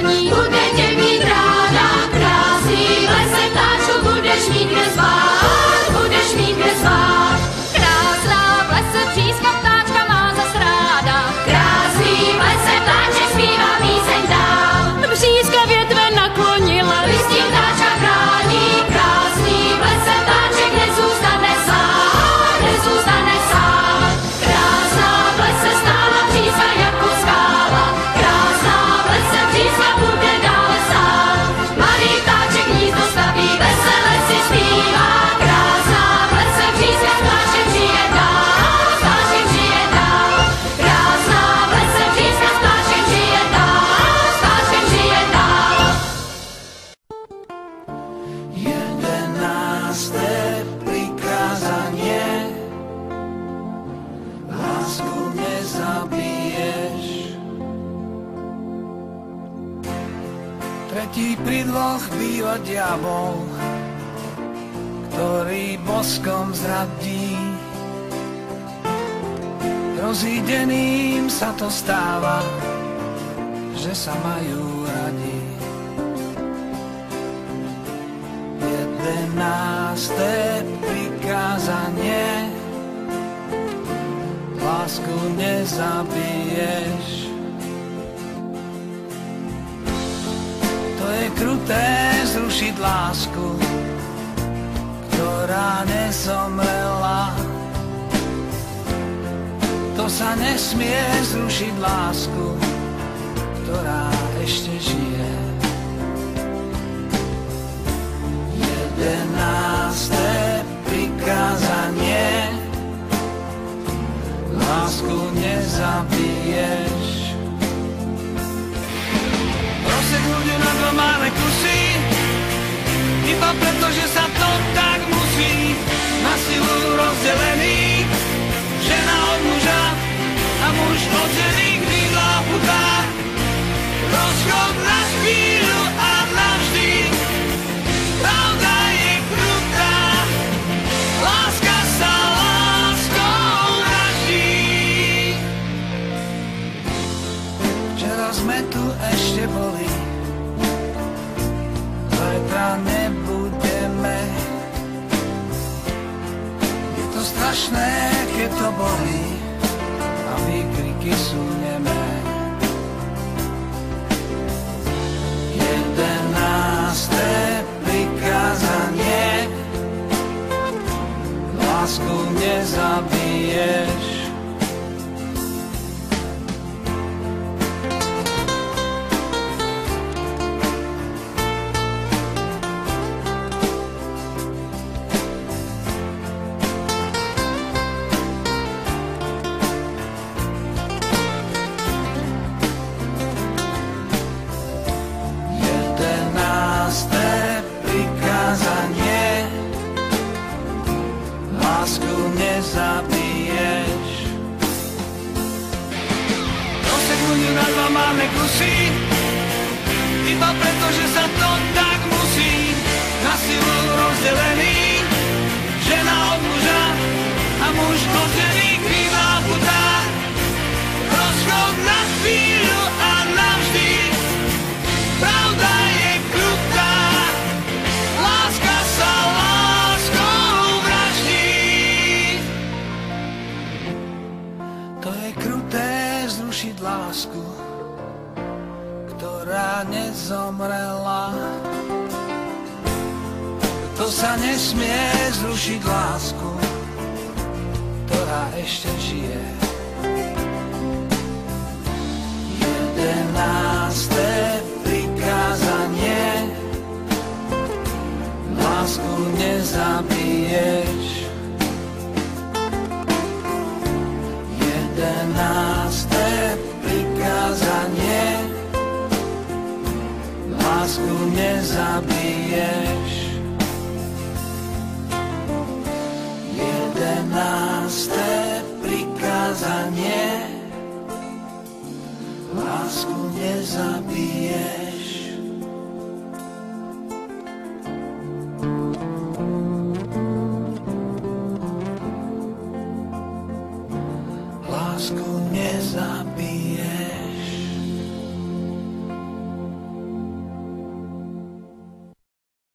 koní. Bude tě mít ráda, krásný v lese ptáčku, budeš mít kde spát, budeš mít kde spát. Krásná v lese přízka ptáčka má zas ráda, krásný v lese ptáček zpívá píseň dál. Přízka větve naklonila, listí ptáčka chrání, krásný v lese ptáček nezůstane sám, nezůstane sám. Krásná v lese stála přízka jako skála, krásná v lese přízka bude dále stát. Malý ptáček hnízdo staví, vesele si zpívá, krásná v lese přízka s ptáčkem žije dál, s ptáčkem žije dál. Krásná v lese přízka s ptáčkem žije dál, s ptáčkem žije dál. 11. prikázanie. Lásku nezabiješ. Tretí pri dvoch býva diabol, ktorý boskom zradí. Rozídeným sa to stáva, že sa majú radi. 11. prikázanie. Lásku nezabiješ. To je kruté zrušiť lásku, ktorá nezomrela. To sa nesmie zrušiť lásku, ktorá ešte žije. 11. prikázanie. Lásku nezabiješ. Rozsek ľudia na dva malé kusy, iba preto, že sa to tak musí. Na silu rozdelený, žena od muža a muž od ženy, krídla putá. Rozchod na chvíľu a navždy. Pravda je krutá, láska sa láskou vraždí. Včera sme tu ešte boli, zajtra nebudeme. Je to strašné, keď to bolí a výkriky sú nemé. 11. prikázanie. Lásku nezabiješ. Lásku nezabiješ. Rozsek ľudí na dva máme kusy, iba preto, že sa to tak musí. Na silu rozdelený, žena od muža a muž od ženy, krivá putá. Rozchod na chvíľu a navždy. Pravda je krutá, láska sa láskou vraždí. To je kruté zrušiť lásku, ktorá nezomrela. To sa nesmie zrušiť lásku, ktorá ešte žije. 11. prikázanie. Lásku nezabiješ. 11. prikázanie. Lásku nezabiješ. 11. prikázanie. Lásku nezabiješ. Lásku nezabiješ.